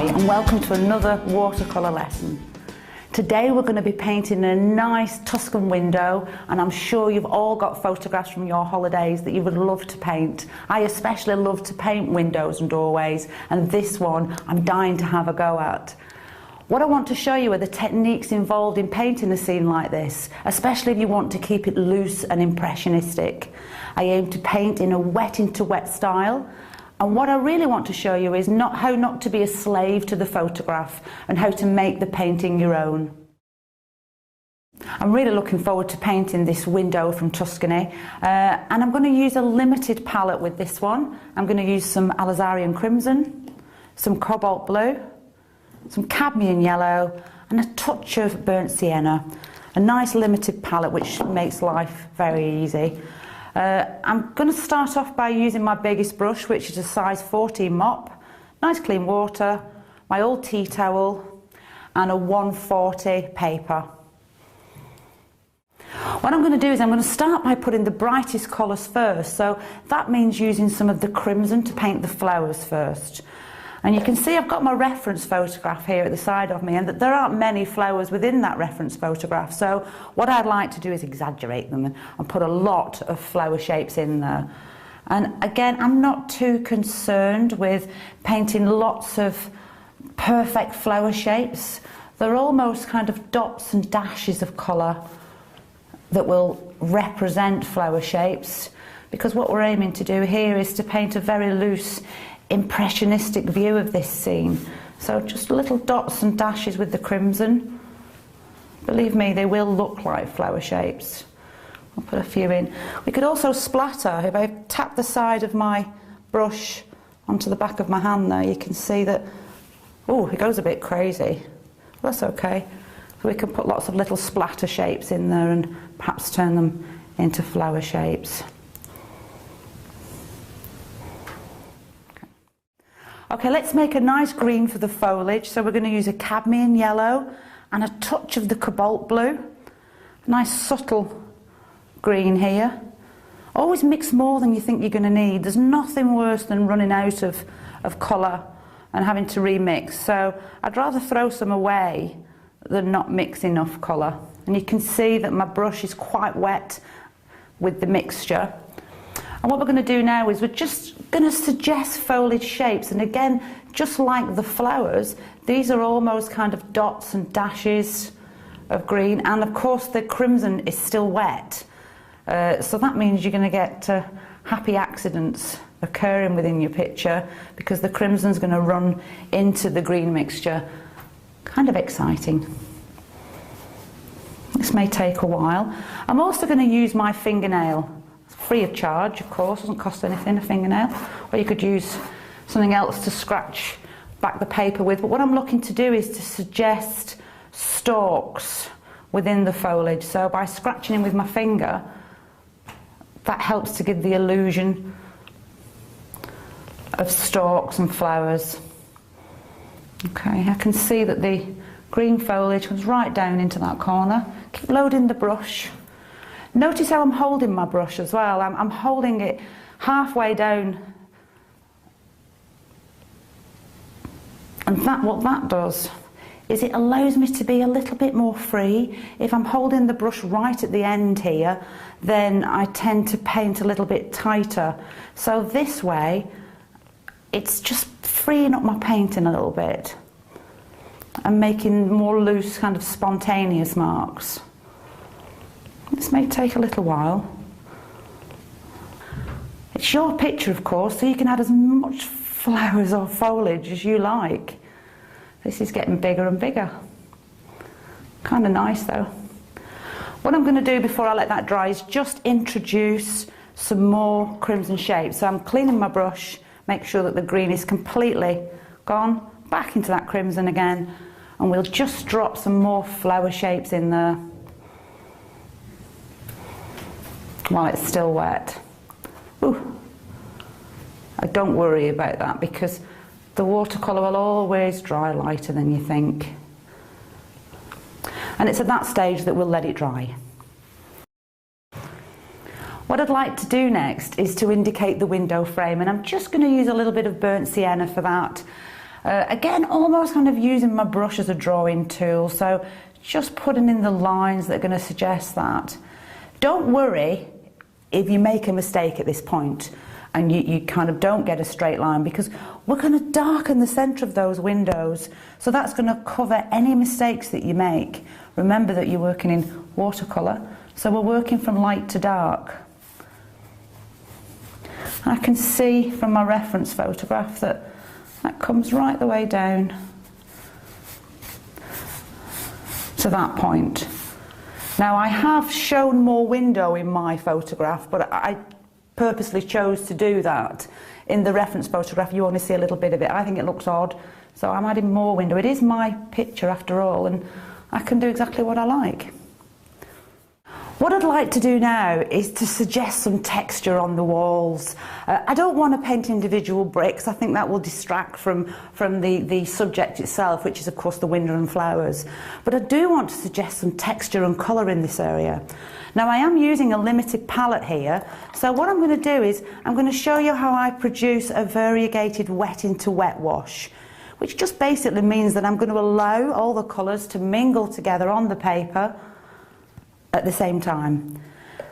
and welcome to another watercolour lesson. Today we're going to be painting a nice Tuscan window, and I'm sure you've all got photographs from your holidays that you would love to paint. I especially love to paint windows and doorways, and this one I'm dying to have a go at. What I want to show you are the techniques involved in painting a scene like this, especially if you want to keep it loose and impressionistic. I aim to paint in a wet into wet style, and what I really want to show you is how not to be a slave to the photograph and how to make the painting your own. I'm really looking forward to painting this window from Tuscany, and I'm going to use a limited palette with this one. I'm going to use some Alizarian crimson, some cobalt blue, some cadmium yellow and a touch of burnt sienna. A nice limited palette which makes life very easy. I'm going to start off by using my biggest brush, which is a size 14 mop, nice clean water, my old tea towel and a 140 paper. What I'm going to do is I'm going to start by putting the brightest colours first, so that means using some of the crimson to paint the flowers first. And you can see I've got my reference photograph here at the side of me, and that there aren't many flowers within that reference photograph, so what I'd like to do is exaggerate them and put a lot of flower shapes in there. And again, I'm not too concerned with painting lots of perfect flower shapes. They're almost kind of dots and dashes of colour that will represent flower shapes, because what we're aiming to do here is to paint a very loose impressionistic view of this scene. So just little dots and dashes with the crimson. Believe me, they will look like flower shapes. I'll put a few in. We could also splatter. If I tap the side of my brush onto the back of my hand there, you can see that, oh, it goes a bit crazy. That's okay. So we can put lots of little splatter shapes in there and perhaps turn them into flower shapes. Okay, let's make a nice green for the foliage. So we're going to use a cadmium yellow and a touch of the cobalt blue. A nice subtle green here. Always mix more than you think you're going to need. There's nothing worse than running out of colour and having to remix. So I'd rather throw some away than not mix enough colour. And you can see that my brush is quite wet with the mixture. And what we're going to do now is we're just going to suggest foliage shapes, and again, just like the flowers, these are almost kind of dots and dashes of green, and of course the crimson is still wet, so that means you're going to get happy accidents occurring within your picture because the crimson's going to run into the green mixture. Kind of exciting. This may take a while. I'm also going to use my fingernail. Free of charge, of course, doesn't cost anything, a fingernail, or you could use something else to scratch back the paper with, but what I'm looking to do is to suggest stalks within the foliage. So by scratching in with my finger, that helps to give the illusion of stalks and flowers. Okay, I can see that the green foliage comes right down into that corner. Keep loading the brush. Notice how I'm holding my brush as well. I'm holding it halfway down, and what that does is it allows me to be a little bit more free. If I'm holding the brush right at the end here, then I tend to paint a little bit tighter. So this way, it's just freeing up my painting a little bit and making more loose, kind of spontaneous marks. This may take a little while. It's your picture, of course, so you can add as much flowers or foliage as you like. This is getting bigger and bigger. Kind of nice though. What I'm going to do before I let that dry is just introduce some more crimson shapes. So I'm cleaning my brush, make sure that the green is completely gone, back into that crimson again, and we'll just drop some more flower shapes in there while it's still wet. Ooh. I don't worry about that because the watercolour will always dry lighter than you think. And it's at that stage that we'll let it dry. What I'd like to do next is to indicate the window frame, and I'm just going to use a little bit of burnt sienna for that. Again, almost kind of using my brush as a drawing tool, so just putting in the lines that are going to suggest that. Don't worry if you make a mistake at this point and you kind of don't get a straight line, because we're going to darken the centre of those windows, so that's going to cover any mistakes that you make. Remember that you're working in watercolour, so we're working from light to dark. I can see from my reference photograph that comes right the way down to that point. Now, I have shown more window in my photograph, but I purposely chose to do that. In the reference photograph you only see a little bit of it. I think it looks odd, so I'm adding more window. It is my picture after all, and I can do exactly what I like. What I'd like to do now is to suggest some texture on the walls. I don't want to paint individual bricks. I think that will distract from the subject itself, which is of course the window and flowers. But I do want to suggest some texture and colour in this area. Now, I am using a limited palette here, so what I'm going to do is I'm going to show you how I produce a variegated wet into wet wash, which just basically means that I'm going to allow all the colours to mingle together on the paper at the same time.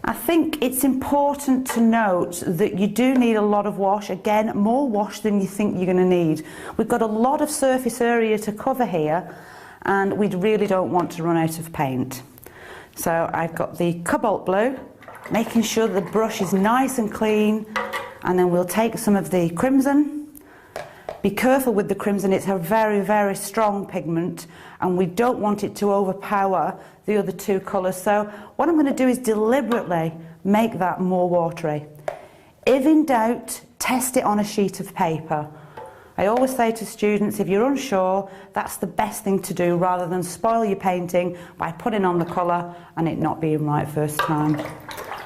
I think it's important to note that you do need a lot of wash, again more wash than you think you're going to need. We've got a lot of surface area to cover here, and we really don't want to run out of paint. So I've got the cobalt blue, making sure the brush is nice and clean, and then we'll take some of the crimson. Be careful with the crimson, it's a very, very strong pigment, and we don't want it to overpower the other two colours. So what I'm going to do is deliberately make that more watery. If in doubt, test it on a sheet of paper. I always say to students, if you're unsure, that's the best thing to do, rather than spoil your painting by putting on the colour and it not being right first time.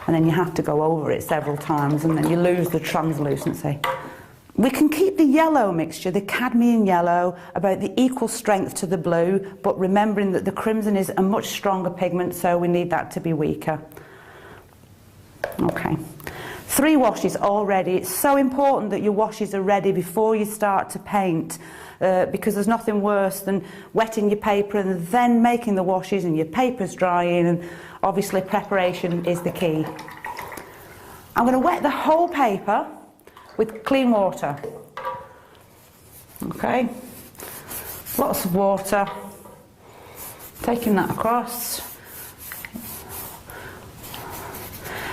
And then you have to go over it several times, and then you lose the translucency. We can keep the yellow mixture, the cadmium yellow, about the equal strength to the blue, but remembering that the crimson is a much stronger pigment, so we need that to be weaker. Okay, 3 washes already. It's so important that your washes are ready before you start to paint, because there's nothing worse than wetting your paper and then making the washes and your paper's drying, and obviously preparation is the key. I'm going to wet the whole paper with clean water. Okay, lots of water, taking that across.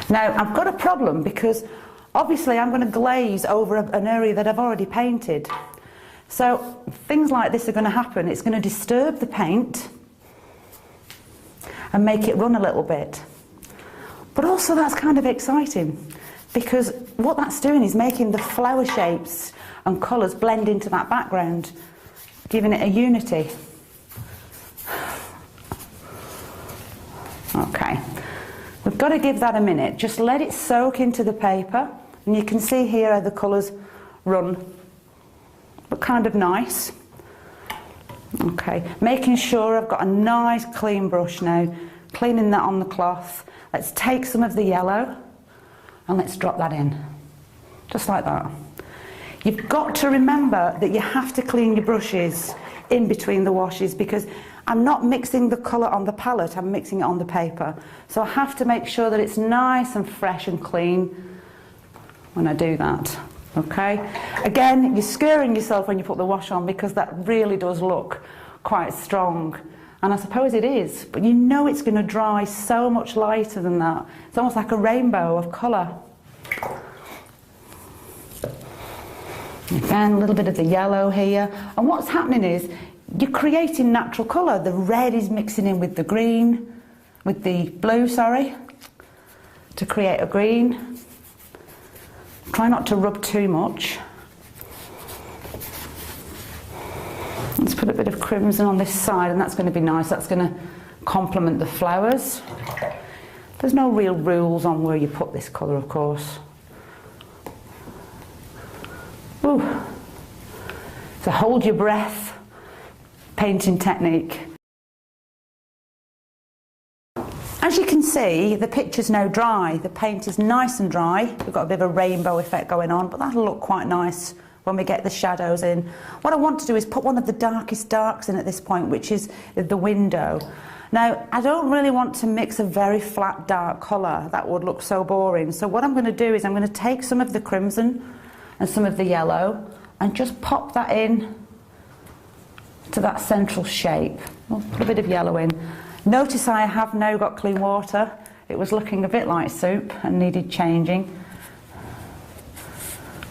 Now I've got a problem, because obviously I'm going to glaze over an area that I've already painted. So things like this are going to happen. It's going to disturb the paint and make it run a little bit. But also that's kind of exciting, because what that's doing is making the flower shapes and colours blend into that background, giving it a unity. Okay, we've got to give that a minute. Just let it soak into the paper, and you can see here how the colours run. Look kind of nice. Okay, making sure I've got a nice clean brush now, cleaning that on the cloth. Let's take some of the yellow and let's drop that in, just like that. You've got to remember that you have to clean your brushes in between the washes, because I'm not mixing the colour on the palette, I'm mixing it on the paper. So I have to make sure that it's nice and fresh and clean when I do that. Okay? Again, you're scaring yourself when you put the wash on, because that really does look quite strong. And I suppose it is, but you know it's going to dry so much lighter than that. It's almost like a rainbow of colour. Again, a little bit of the yellow here. And what's happening is you're creating natural colour. The red is mixing in with the green, with the blue, sorry, to create a green. Try not to rub too much. Let's put a bit of crimson on this side, and that's going to be nice. That's going to complement the flowers. There's no real rules on where you put this colour, of course. Ooh. So hold your breath, painting technique. As you can see, the picture's now dry. The paint is nice and dry. We've got a bit of a rainbow effect going on, but that'll look quite nice when we get the shadows in. What I want to do is put one of the darkest darks in at this point, which is the window. Now, I don't really want to mix a very flat dark colour. That would look so boring. So what I'm going to do is I'm going to take some of the crimson and some of the yellow and just pop that in to that central shape. I'll put a bit of yellow in. Notice I have now got clean water. It was looking a bit like soup and needed changing.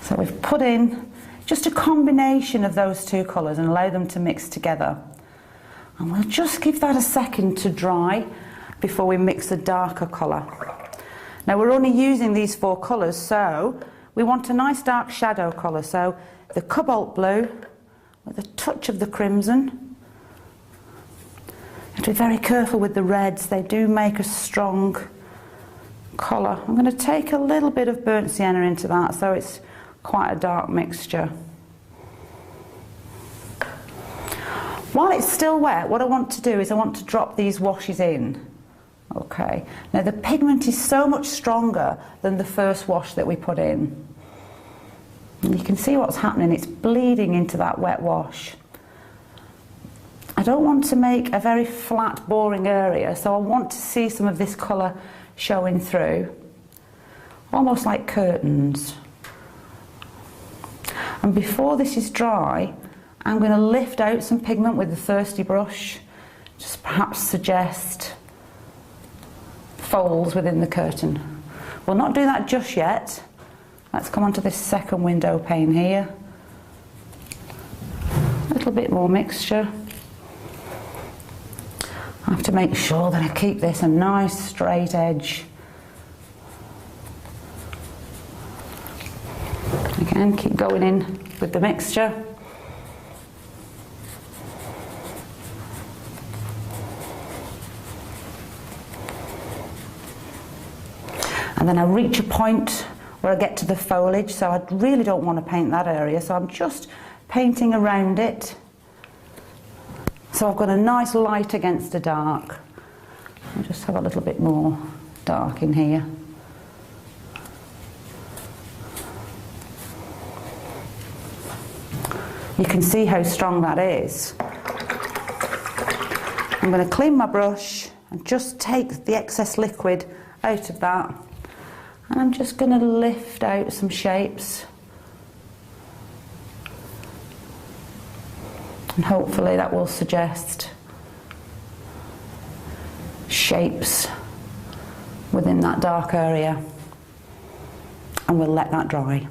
So we've put in just a combination of those two colours and allow them to mix together. And we'll just give that a second to dry before we mix a darker colour. Now we're only using these 4 colours, so we want a nice dark shadow colour. So the cobalt blue with a touch of the crimson. You have to be very careful with the reds, they do make a strong colour. I'm going to take a little bit of burnt sienna into that so it's quite a dark mixture. While it's still wet, what I want to do is I want to drop these washes in. Okay, now the pigment is so much stronger than the first wash that we put in. And you can see what's happening, it's bleeding into that wet wash. I don't want to make a very flat, boring area, so I want to see some of this colour showing through, almost like curtains. And before this is dry, I'm going to lift out some pigment with the thirsty brush, just perhaps suggest folds within the curtain. We'll not do that just yet. Let's come on to this second window pane here. A little bit more mixture. I have to make sure that I keep this a nice straight edge. Again, keep going in with the mixture. And then I reach a point where I get to the foliage, so I really don't want to paint that area, so I'm just painting around it. So I've got a nice light against a dark. I'll just have a little bit more dark in here. You can see how strong that is. I'm going to clean my brush and just take the excess liquid out of that. And I'm just going to lift out some shapes. And hopefully that will suggest shapes within that dark area. And we'll let that dry.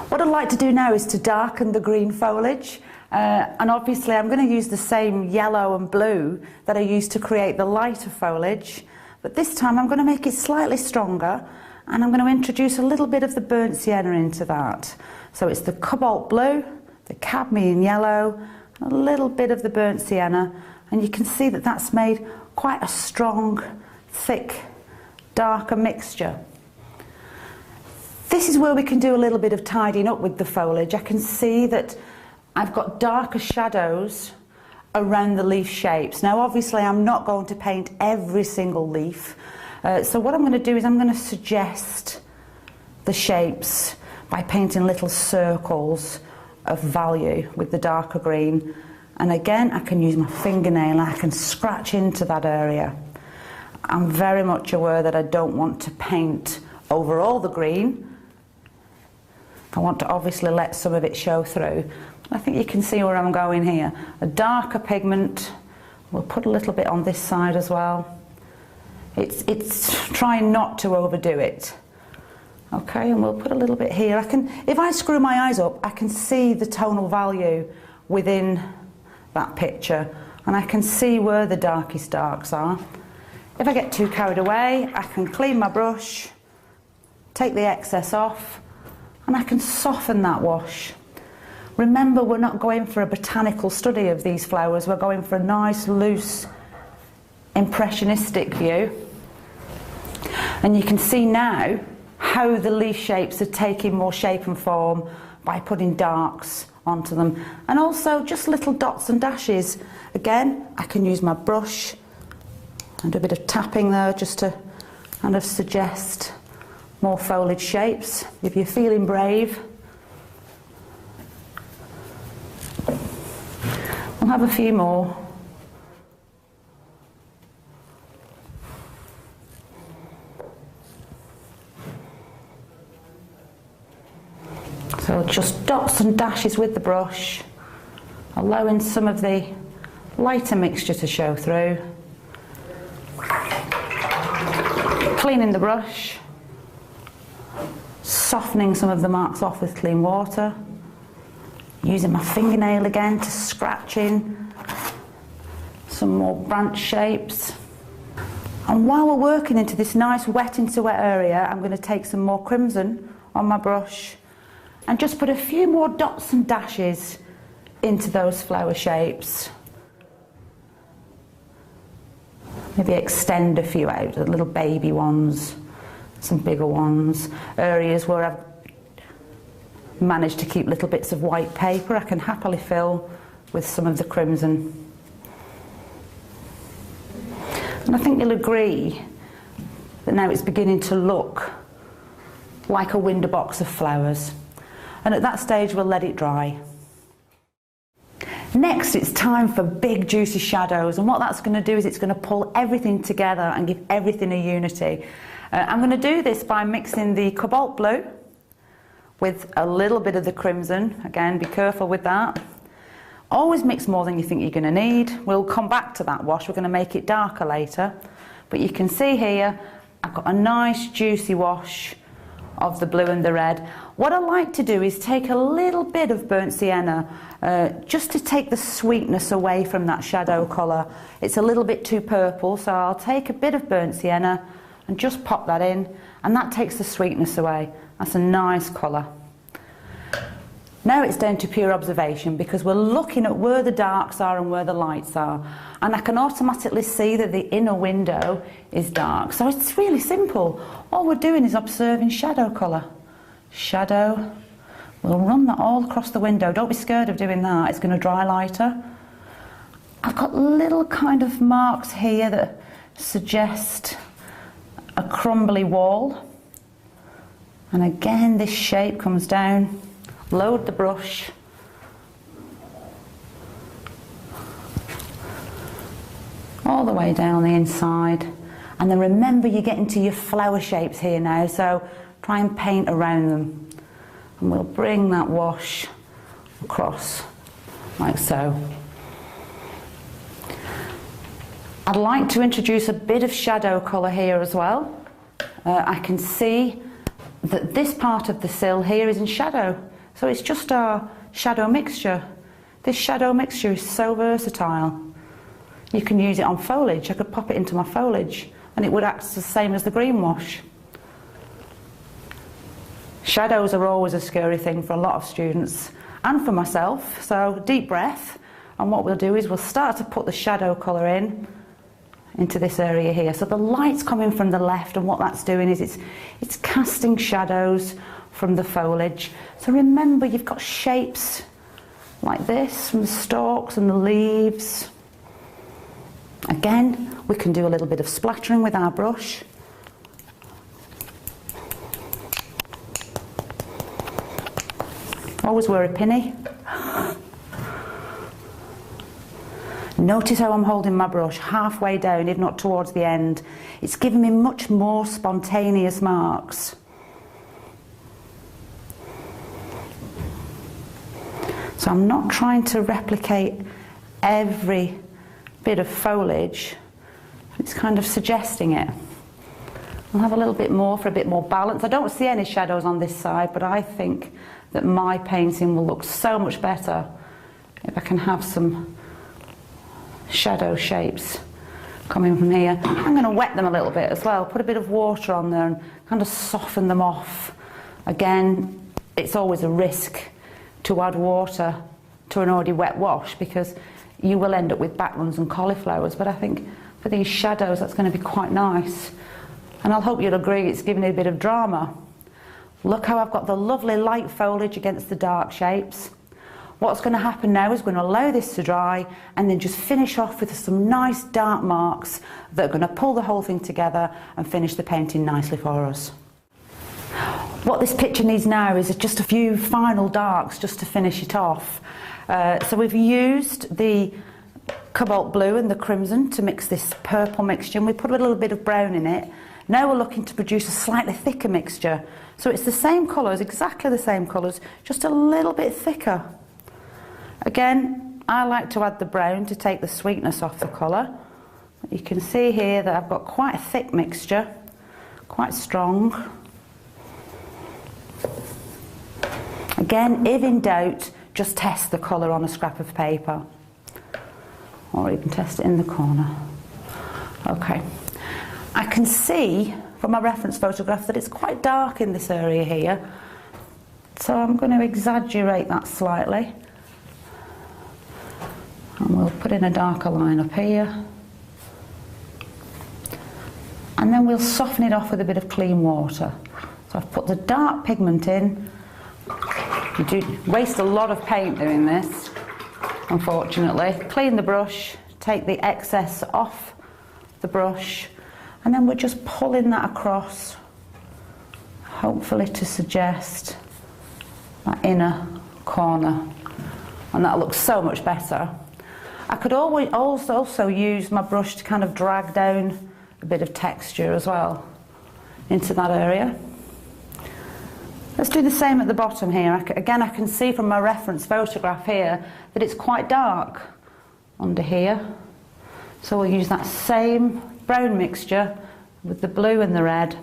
What I'd like to do now is to darken the green foliage. And obviously I'm going to use the same yellow and blue that I used to create the lighter foliage. But this time I'm going to make it slightly stronger, and I'm going to introduce a little bit of the burnt sienna into that. So it's the cobalt blue, the cadmium yellow, and a little bit of the burnt sienna, and you can see that that's made quite a strong, thick, darker mixture. This is where we can do a little bit of tidying up with the foliage. I can see that I've got darker shadows around the leaf shapes. Now obviously I'm not going to paint every single leaf, so what I'm going to do is I'm going to suggest the shapes by painting little circles of value with the darker green, and again I can use my fingernail and I can scratch into that area. I'm very much aware that I don't want to paint over all the green. I want to obviously let some of it show through. I think you can see where I'm going here. A darker pigment, we'll put a little bit on this side as well. It's trying not to overdo it. Okay, and we'll put a little bit here. If I screw my eyes up, I can see the tonal value within that picture, and I can see where the darkest darks are. If I get too carried away, I can clean my brush, take the excess off, and I can soften that wash. Remember, we're not going for a botanical study of these flowers, we're going for a nice, loose, impressionistic view. And you can see now how the leaf shapes are taking more shape and form by putting darks onto them. And also just little dots and dashes. Again, I can use my brush and do a bit of tapping there just to kind of suggest more foliage shapes if you're feeling brave. We'll have a few more. So just dots and dashes with the brush, allowing some of the lighter mixture to show through. Cleaning the brush, softening some of the marks off with clean water, using my fingernail again to scratch in some more branch shapes. And while we're working into this nice wet into wet area, I'm going to take some more crimson on my brush and just put a few more dots and dashes into those flower shapes. Maybe extend a few out, the little baby ones, some bigger ones. Areas where I've managed to keep little bits of white paper, I can happily fill with some of the crimson. And I think you'll agree that now it's beginning to look like a window box of flowers. And at that stage we'll let it dry. Next it's time for big juicy shadows, and what that's going to do is it's going to pull everything together and give everything a unity. I'm going to do this by mixing the cobalt blue with a little bit of the crimson. Again, be careful with that. Always mix more than you think you're going to need. We'll come back to that wash, we're going to make it darker later. But you can see here I've got a nice juicy wash of the blue and the red. What I like to do is take a little bit of burnt sienna just to take the sweetness away from that shadow colour. It's a little bit too purple, so I'll take a bit of burnt sienna and just pop that in, and that takes the sweetness away. That's a nice colour. Now it's down to pure observation, because we're looking at where the darks are and where the lights are, and I can automatically see that the inner window is dark. So it's really simple. All we're doing is observing shadow colour. Shadow. We'll run that all across the window. Don't be scared of doing that, it's going to dry lighter. I've got little kind of marks here that suggest a crumbly wall. And again, this shape comes down. Load the brush. All the way down the inside. And then remember, you get into your flower shapes here now, so try and paint around them. And we'll bring that wash across, like so. I'd like to introduce a bit of shadow colour here as well. I can see that this part of the sill here is in shadow. So it's just our shadow mixture. This shadow mixture is so versatile. You can use it on foliage. I could pop it into my foliage and it would act the same as the green wash. Shadows are always a scary thing for a lot of students and for myself, so deep breath, and what we'll do is we'll start to put the shadow colour in into this area here. So the light's coming from the left, and what that's doing is it's casting shadows from the foliage. So remember, you've got shapes like this from the stalks and the leaves. Again, we can do a little bit of splattering with our brush. Always wear a pinny. Notice how I'm holding my brush halfway down, if not towards the end. It's giving me much more spontaneous marks. So I'm not trying to replicate every bit of foliage. It's kind of suggesting it. I'll have a little bit more for a bit more balance. I don't see any shadows on this side, but I think that my painting will look so much better if I can have some shadow shapes coming from here. I'm going to wet them a little bit as well, put a bit of water on there and kind of soften them off. Again, it's always a risk to add water to an already wet wash, because you will end up with backruns and cauliflowers, but I think for these shadows that's going to be quite nice. And I hope you'll agree it's giving it a bit of drama. Look how I've got the lovely light foliage against the dark shapes. What's going to happen now is we're going to allow this to dry and then just finish off with some nice dark marks that are going to pull the whole thing together and finish the painting nicely for us. What this picture needs now is just a few final darks just to finish it off. So we've used the cobalt blue and the crimson to mix this purple mixture, and we put a little bit of brown in it. Now we're looking to produce a slightly thicker mixture. So it's the same colours, exactly the same colours, just a little bit thicker. Again, I like to add the brown to take the sweetness off the colour. You can see here that I've got quite a thick mixture, quite strong. Again, if in doubt, just test the colour on a scrap of paper. Or you can test it in the corner. Okay. I can see from my reference photograph that it's quite dark in this area here. So I'm going to exaggerate that slightly. And we'll put in a darker line up here. And then we'll soften it off with a bit of clean water. So I've put the dark pigment in. You do waste a lot of paint doing this, unfortunately. Clean the brush, take the excess off the brush, and then we're just pulling that across, hopefully to suggest that inner corner, and that looks so much better. I could always also use my brush to kind of drag down a bit of texture as well into that area. Let's do the same at the bottom here. Again, I can see from my reference photograph here that it's quite dark under here. So we'll use that same brown mixture with the blue and the red,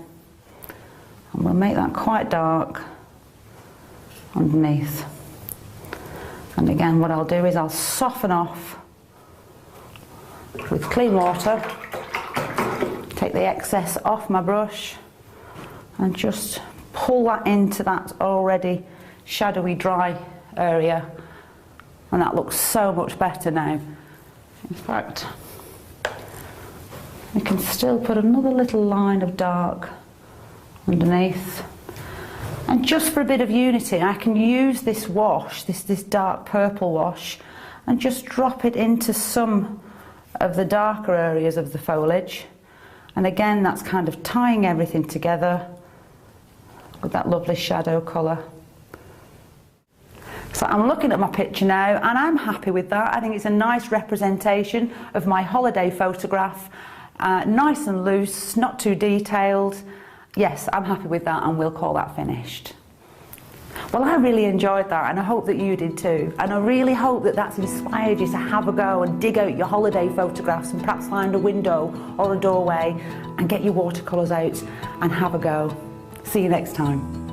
and we'll make that quite dark underneath. And again, what I'll do is I'll soften off with clean water, take the excess off my brush, and just pull that into that already shadowy dry area, and that looks so much better now. In fact, we can still put another little line of dark underneath. And just for a bit of unity, I can use this wash, this dark purple wash, and just drop it into some of the darker areas of the foliage. And again, that's kind of tying everything together with that lovely shadow colour. So I'm looking at my picture now and I'm happy with that. I think it's a nice representation of my holiday photograph. Nice and loose, not too detailed. Yes, I'm happy with that, and we'll call that finished. Well, I really enjoyed that, and I hope that you did too. And I really hope that that's inspired you to have a go and dig out your holiday photographs and perhaps find a window or a doorway and get your watercolours out and have a go. See you next time.